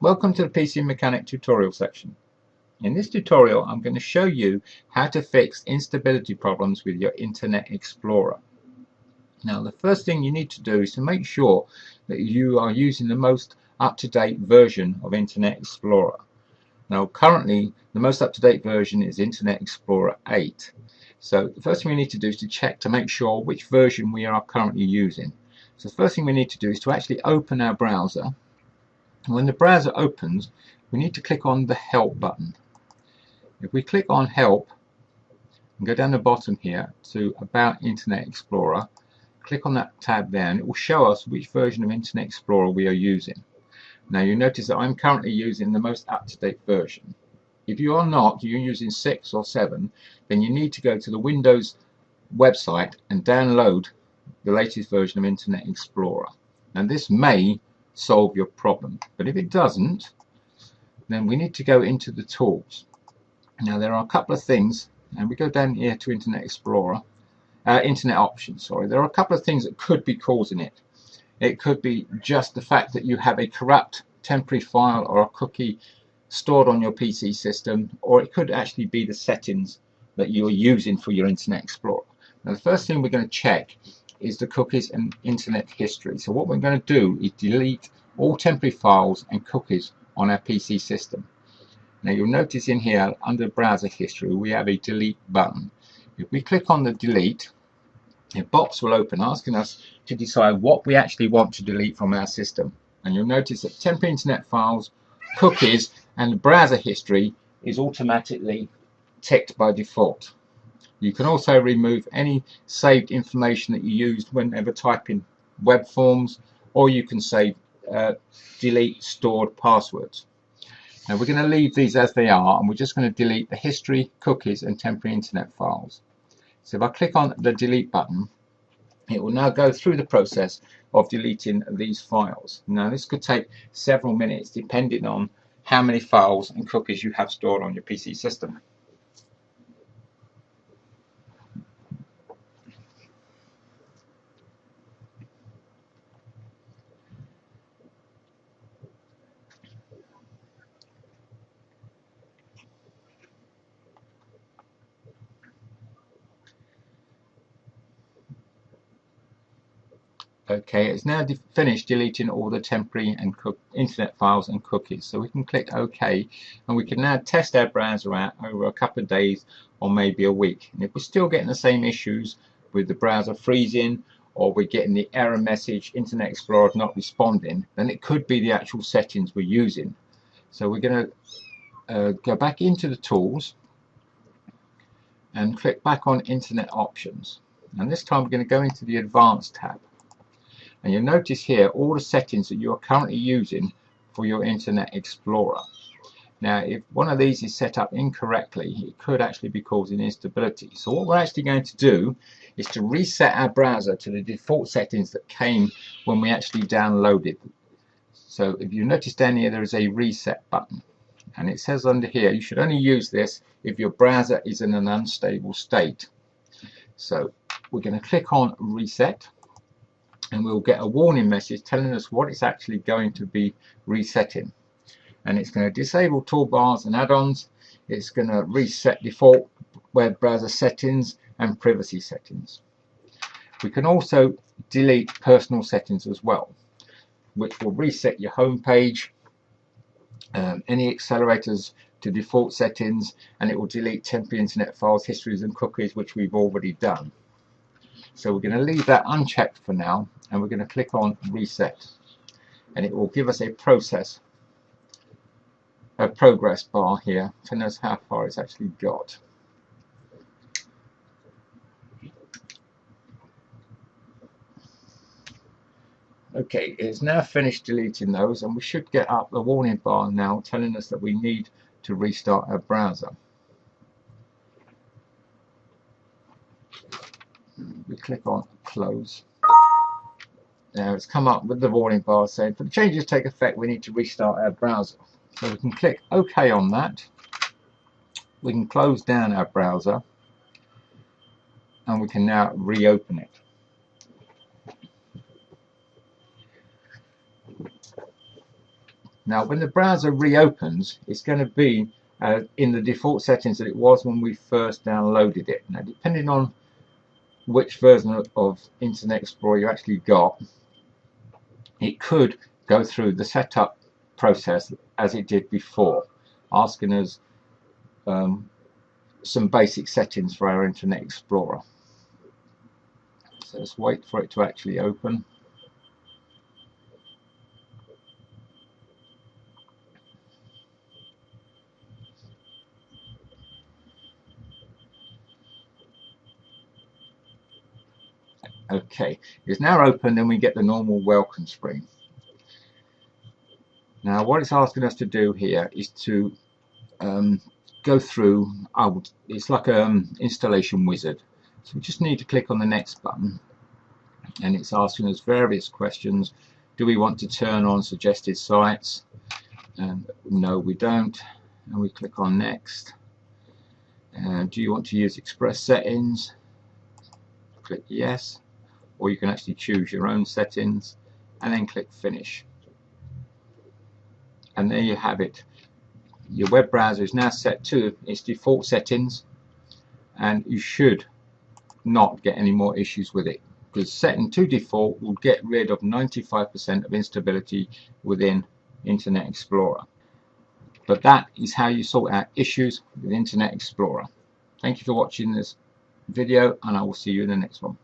Welcome to the PC Mechanic tutorial section. In this tutorial I'm going to show you how to fix instability problems with your Internet Explorer. Now the first thing you need to do is to make sure that you are using the most up-to-date version of Internet Explorer. Now currently the most up-to-date version is Internet Explorer 8. So the first thing we need to do is to check to make sure which version we are currently using. So the first thing we need to do is to actually open our browser. When the browser opens, we need to click on the Help button. If we click on Help and go down the bottom here to About Internet Explorer, click on that tab there and it will show us which version of Internet Explorer we are using. Now you notice that I'm currently using the most up-to-date version. If you are not, you're using 6 or 7, then you need to go to the Windows website and download the latest version of Internet Explorer. And this may solve your problem, but if it doesn't, then we need to go into the tools. Now there are a couple of things, and we go down here to Internet Explorer, Internet Options, sorry. There are a couple of things that could be causing it. It could be just the fact that you have a corrupt temporary file or a cookie stored on your PC system, or it could actually be the settings that you're using for your Internet Explorer. Now the first thing we're going to check is the cookies and internet history. So what we're going to do is delete all temporary files and cookies on our PC system. Now you'll notice in here under browser history we have a delete button. If we click on the delete, a box will open asking us to decide what we actually want to delete from our system. And you'll notice that temporary internet files, cookies and browser history is automatically ticked by default. You can also remove any saved information that you used whenever typing web forms, or you can save delete stored passwords. Now we're going to leave these as they are, and we're just going to delete the history, cookies and temporary internet files. So if I click on the delete button, it will now go through the process of deleting these files. Now this could take several minutes depending on how many files and cookies you have stored on your PC system. Okay, it's now finished deleting all the temporary and internet files and cookies. So we can click OK, and we can now test our browser out over a couple of days or maybe a week. And if we're still getting the same issues with the browser freezing, or we're getting the error message, Internet Explorer not responding, then it could be the actual settings we're using. So we're going to go back into the tools and click back on Internet Options. And this time we're going to go into the Advanced tab. And you'll notice here all the settings that you are currently using for your Internet Explorer. Now if one of these is set up incorrectly, it could actually be causing instability. So what we're actually going to do is to reset our browser to the default settings that came when we actually downloaded. So if you notice down here there is a reset button, and it says under here you should only use this if your browser is in an unstable state. So we're going to click on reset, and we'll get a warning message telling us what it's actually going to be resetting. And it's going to disable toolbars and add-ons. It's going to reset default web browser settings and privacy settings. We can also delete personal settings as well, which will reset your home page, any accelerators to default settings, and it will delete temporary internet files, histories and cookies, which we've already done. So we're going to leave that unchecked for now, and we're going to click on reset, and it will give us a progress bar here to know how far it's actually got. Okay, it's now finished deleting those, and we should get up the warning bar now telling us that we need to restart our browser. We click on close. Now it's come up with the warning bar saying for the changes to take effect we need to restart our browser. So we can click OK on that. We can close down our browser, and we can now reopen it. Now when the browser reopens, it's going to be in the default settings that it was when we first downloaded it. Now depending on which version of Internet Explorer you actually got, it could go through the setup process as it did before, asking us some basic settings for our Internet Explorer. So let's wait for it to actually open. Okay, it's now open, and we get the normal welcome screen. Now what it's asking us to do here is to go through, it's like an installation wizard. So we just need to click on the next button, and it's asking us various questions. Do we want to turn on suggested sites? No, we don't. And we click on next. Do you want to use express settings? Click yes. Or you can actually choose your own settings and then click finish. And there you have it. Your web browser is now set to its default settings, and you should not get any more issues with it, because setting to default will get rid of 95% of instability within Internet Explorer. But that is how you sort out issues with Internet Explorer. Thank you for watching this video, and I will see you in the next one.